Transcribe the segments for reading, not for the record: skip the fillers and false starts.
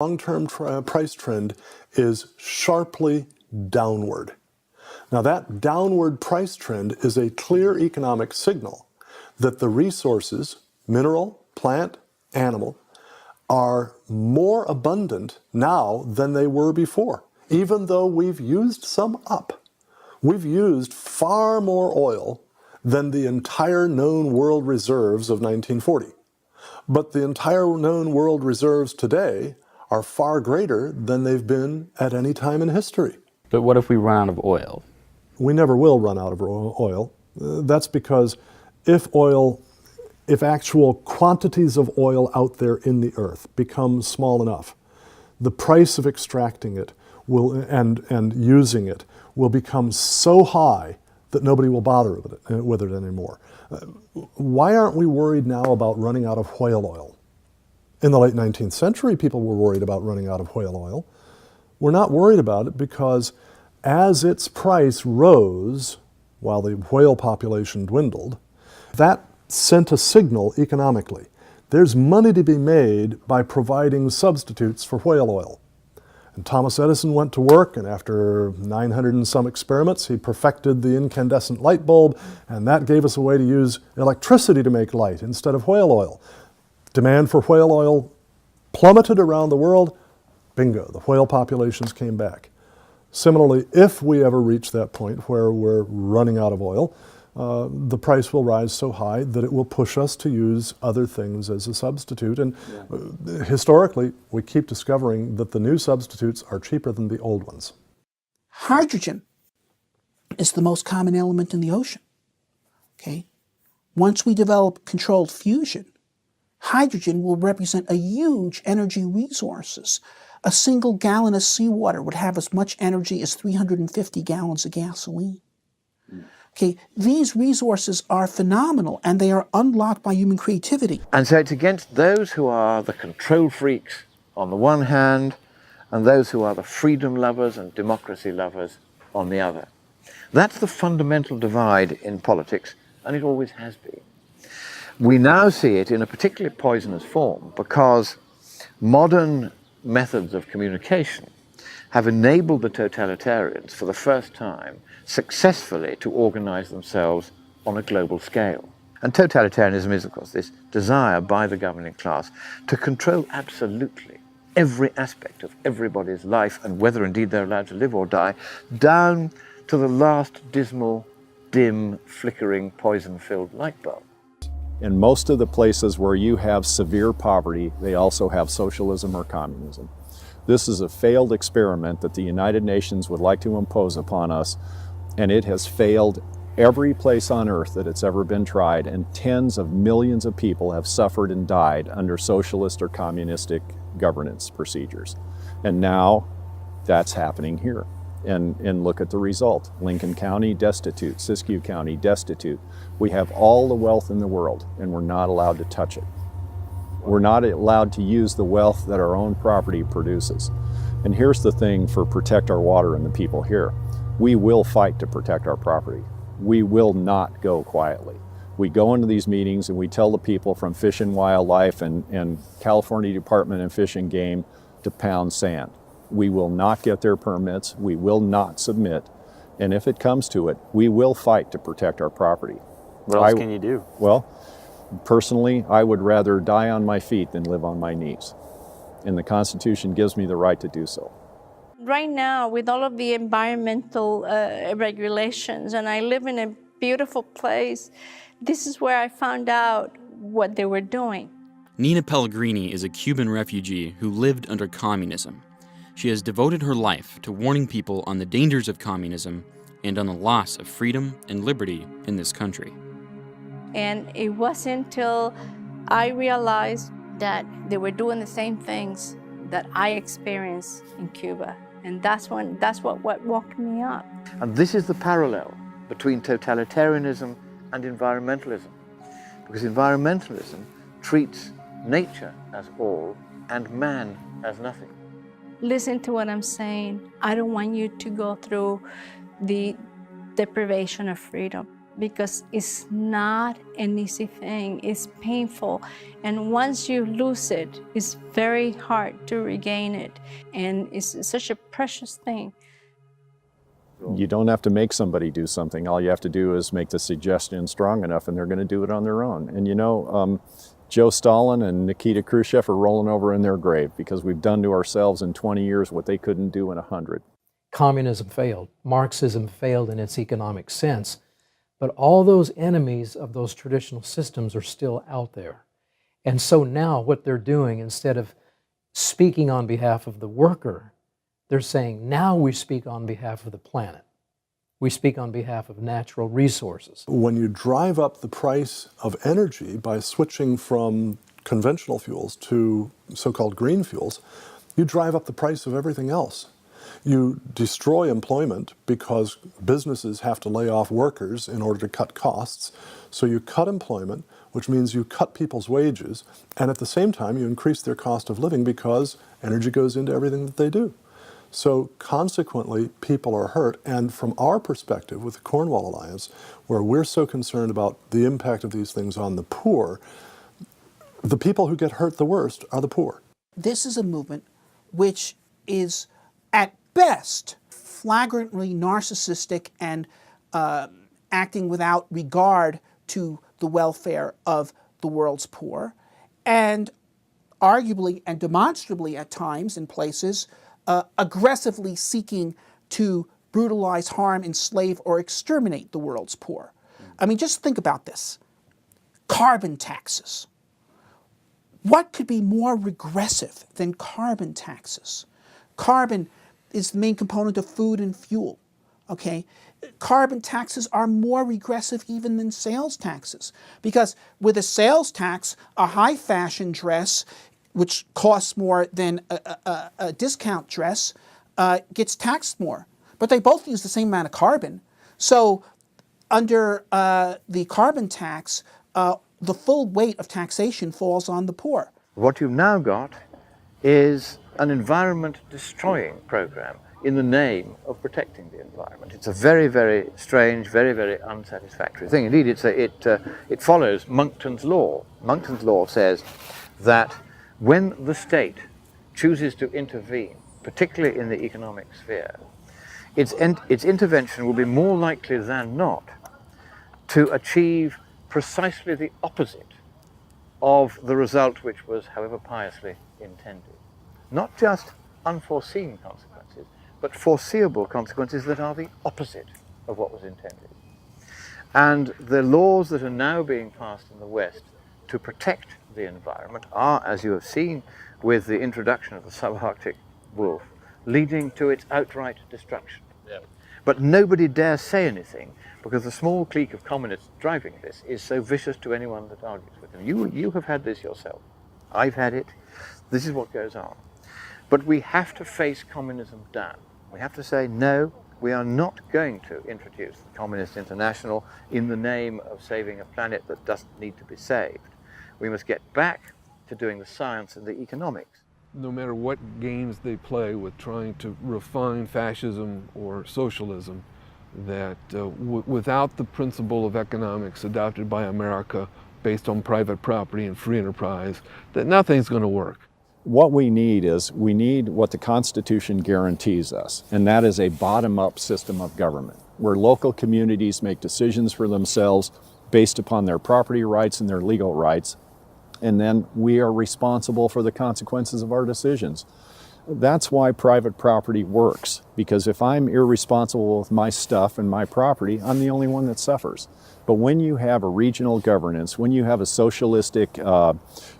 Long-term price trend is sharply downward. Now that downward price trend is a clear economic signal that the resources, mineral, plant, animal, are more abundant now than they were before, even though we've used some up. We've used far more oil than the entire known world reserves of 1940. But the entire known world reserves today are far greater than they've been at any time in history. But what if we run out of oil? We never will run out of oil. That's because if actual quantities of oil out there in the earth become small enough, the price of extracting it and using it will become so high that nobody will bother with it anymore. Why aren't we worried now about running out of whale oil? In the late 19th century, people were worried about running out of whale oil. We're not worried about it because as its price rose, while the whale population dwindled, that sent a signal economically. There's money to be made by providing substitutes for whale oil. And Thomas Edison went to work, and after 900 and some experiments, he perfected the incandescent light bulb, and that gave us a way to use electricity to make light instead of whale oil. Demand for whale oil plummeted around the world. Bingo, the whale populations came back. Similarly, if we ever reach that point where we're running out of oil, the price will rise so high that it will push us to use other things as a substitute. And historically, we keep discovering that the new substitutes are cheaper than the old ones. Hydrogen is the most common element in the ocean. Okay? Once we develop controlled fusion, hydrogen will represent a huge energy resources. A single gallon of seawater would have as much energy as 350 gallons of gasoline. Okay, these resources are phenomenal, and they are unlocked by human creativity. And so it's against those who are the control freaks on the one hand, and those who are the freedom lovers and democracy lovers on the other. That's the fundamental divide in politics, and it always has been. We now see it in a particularly poisonous form because modern methods of communication have enabled the totalitarians for the first time successfully to organize themselves on a global scale. And totalitarianism is, of course, this desire by the governing class to control absolutely every aspect of everybody's life and whether indeed they're allowed to live or die, down to the last dismal, dim, flickering, poison-filled light bulb. In most of the places where you have severe poverty, they also have socialism or communism. This is a failed experiment that the United Nations would like to impose upon us, and it has failed every place on earth that it's ever been tried, and tens of millions of people have suffered and died under socialist or communistic governance procedures. And now that's happening here. And look at the result. Lincoln County, destitute. Siskiyou County, destitute. We have all the wealth in the world, and we're not allowed to touch it. We're not allowed to use the wealth that our own property produces. And here's the thing for Protect Our Water and the people here. We will fight to protect our property. We will not go quietly. We go into these meetings and we tell the people from Fish and Wildlife and California Department of Fish and Game to pound sand. We will not get their permits. We will not submit. And if it comes to it, we will fight to protect our property. What else can you do? Well, personally, I would rather die on my feet than live on my knees. And the Constitution gives me the right to do so. Right now, with all of the environmental regulations, and I live in a beautiful place, this is where I found out what they were doing. Nina Pellegrini is a Cuban refugee who lived under communism. She has devoted her life to warning people on the dangers of communism and on the loss of freedom and liberty in this country. And it wasn't until I realized that they were doing the same things that I experienced in Cuba. And that's what woke me up. And this is the parallel between totalitarianism and environmentalism. Because environmentalism treats nature as all and man as nothing. Listen to what I'm saying. I don't want you to go through the deprivation of freedom. because it's not an easy thing. It's painful. And once you lose it, it's very hard to regain it. And it's such a precious thing. You don't have to make somebody do something. All you have to do is make the suggestion strong enough and they're going to do it on their own. And you know, Joe Stalin and Nikita Khrushchev are rolling over in their grave because we've done to ourselves in 20 years what they couldn't do in 100. Communism failed. Marxism failed in its economic sense. But all those enemies of those traditional systems are still out there. And so now what they're doing, instead of speaking on behalf of the worker, they're saying, now we speak on behalf of the planet. We speak on behalf of natural resources. When you drive up the price of energy by switching from conventional fuels to so-called green fuels, you drive up the price of everything else. You destroy employment because businesses have to lay off workers in order to cut costs. So you cut employment, which means you cut people's wages, and at the same time you increase their cost of living because energy goes into everything that they do. So consequently, people are hurt, and from our perspective with the Cornwall Alliance, where we're so concerned about the impact of these things on the poor, the people who get hurt the worst are the poor. This is a movement which is, at best, flagrantly narcissistic and acting without regard to the welfare of the world's poor, and arguably and demonstrably at times in places aggressively seeking to brutalize, harm, enslave, or exterminate the world's poor. I mean, just think about this. Carbon taxes. What could be more regressive than carbon taxes? Carbon is the main component of food and fuel, okay? Carbon taxes are more regressive even than sales taxes, because with a sales tax, a high fashion dress, which costs more than a discount dress, gets taxed more. But they both use the same amount of carbon. So under the carbon tax, the full weight of taxation falls on the poor. What you've now got is an environment-destroying program in the name of protecting the environment. It's a very, very strange, very, very unsatisfactory thing. Indeed, it follows Monckton's law. Monckton's law says that when the state chooses to intervene, particularly in the economic sphere, its intervention will be more likely than not to achieve precisely the opposite of the result which was, however piously, intended. Not just unforeseen consequences, but foreseeable consequences that are the opposite of what was intended. And the laws that are now being passed in the West to protect the environment are, as you have seen with the introduction of the subarctic wolf, leading to its outright destruction. Yeah. But nobody dares say anything because the small clique of communists driving this is so vicious to anyone that argues with them. You have had this yourself. I've had it. This is what goes on. But we have to face communism down. We have to say, no, we are not going to introduce the Communist International in the name of saving a planet that doesn't need to be saved. We must get back to doing the science and the economics. No matter what games they play with trying to refine fascism or socialism, that without the principle of economics adopted by America based on private property and free enterprise, that nothing's going to work. What we need what the Constitution guarantees us, and that is a bottom-up system of government, where local communities make decisions for themselves based upon their property rights and their legal rights, and then we are responsible for the consequences of our decisions. That's why private property works, because if I'm irresponsible with my stuff and my property, I'm the only one that suffers. But when you have a regional governance, when you have a socialistic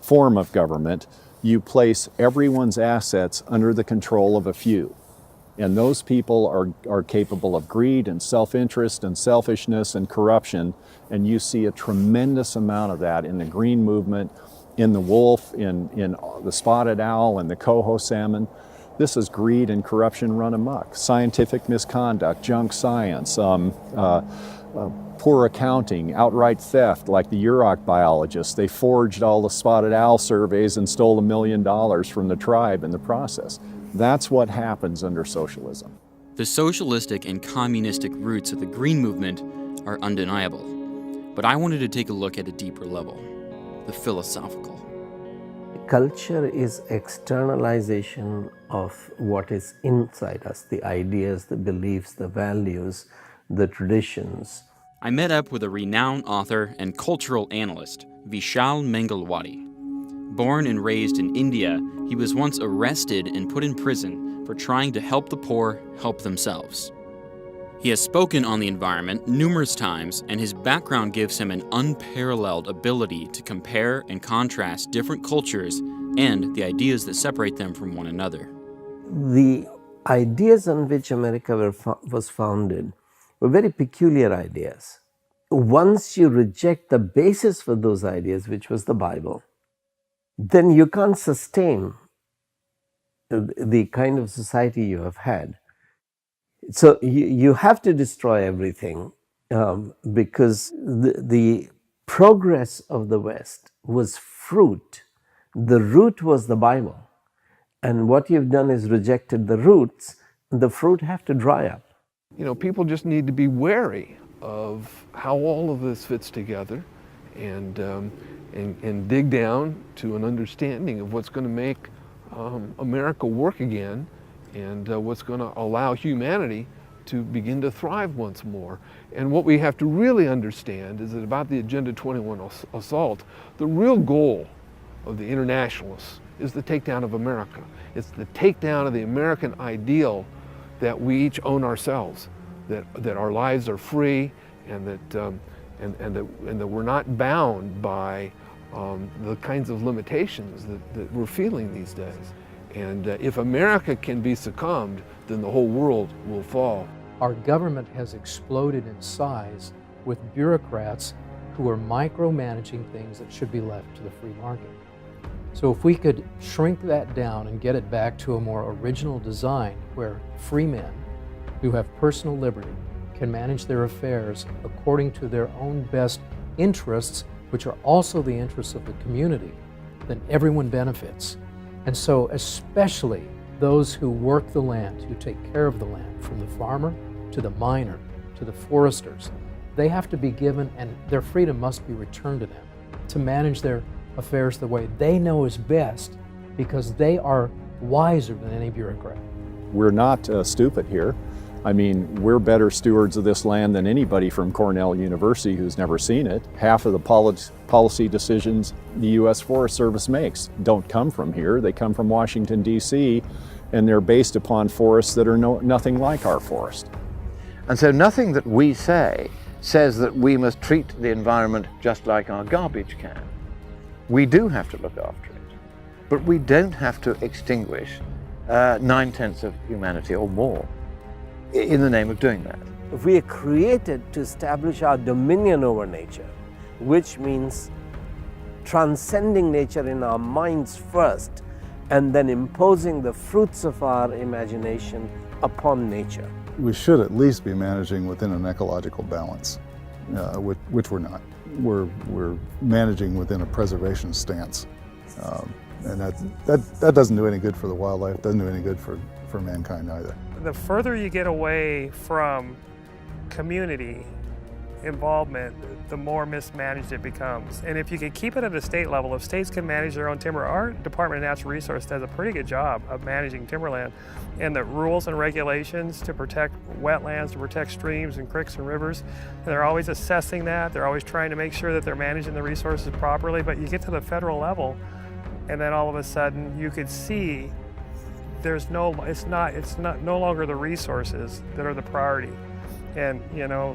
form of government, you place everyone's assets under the control of a few. And those people are capable of greed and self-interest and selfishness and corruption, and you see a tremendous amount of that in the green movement, in the wolf, in the spotted owl, and the coho salmon. This is greed and corruption run amok. Scientific misconduct, junk science, poor accounting, outright theft, like the Yurok biologists. They forged all the spotted owl surveys and stole $1 million from the tribe in the process. That's what happens under socialism. The socialistic and communistic roots of the Green Movement are undeniable. But I wanted to take a look at a deeper level, the philosophical. Culture is externalization of what is inside us, the ideas, the beliefs, the values, the traditions. I met up with a renowned author and cultural analyst, Vishal Mangalwadi. Born and raised in India, he was once arrested and put in prison for trying to help the poor help themselves. He has spoken on the environment numerous times, and his background gives him an unparalleled ability to compare and contrast different cultures and the ideas that separate them from one another. The ideas on which America was founded were very peculiar ideas. Once you reject the basis for those ideas, which was the Bible, then you can't sustain the kind of society you have had. So you have to destroy everything because the progress of the West was fruit. The root was the Bible. And what you've done is rejected the roots. The fruit have to dry up. You know, people just need to be wary of how all of this fits together and dig down to an understanding of what's going to make America work again and what's going to allow humanity to begin to thrive once more. And what we have to really understand is that about the Agenda 21 assault, the real goal of the internationalists is the takedown of America. It's the takedown of the American ideal that we each own ourselves, that our lives are free and that we're not bound by the kinds of limitations that we're feeling these days. And if America can be succumbed, then the whole world will fall. Our government has exploded in size with bureaucrats who are micromanaging things that should be left to the free market. So if we could shrink that down and get it back to a more original design where free men who have personal liberty can manage their affairs according to their own best interests, which are also the interests of the community, then everyone benefits. And so especially those who work the land, who take care of the land, from the farmer to the miner to the foresters, they have to be given, and their freedom must be returned to them, to manage their affairs the way they know is best, because they are wiser than any bureaucrat. We're not stupid here. I mean, we're better stewards of this land than anybody from Cornell University who's never seen it. Half of the policy decisions the U.S. Forest Service makes don't come from here. They come from Washington, D.C., and they're based upon forests that are nothing like our forest. And so nothing that we say says that we must treat the environment just like our garbage can. We do have to look after it, but we don't have to extinguish 9/10 of humanity or more in the name of doing that. We are created to establish our dominion over nature, which means transcending nature in our minds first and then imposing the fruits of our imagination upon nature. We should at least be managing within an ecological balance, which we're not. We're managing within a preservation stance, and that doesn't do any good for the wildlife, doesn't do any good for mankind either. The further you get away from community involvement, the more mismanaged it becomes. And if you can keep it at a state level, if states can manage their own timber, our Department of Natural Resources does a pretty good job of managing timberland. And the rules and regulations to protect wetlands, to protect streams and creeks and rivers, and they're always assessing that. They're always trying to make sure that they're managing the resources properly. But you get to the federal level, and then all of a sudden you could see it's no longer the resources that are the priority. And, you know,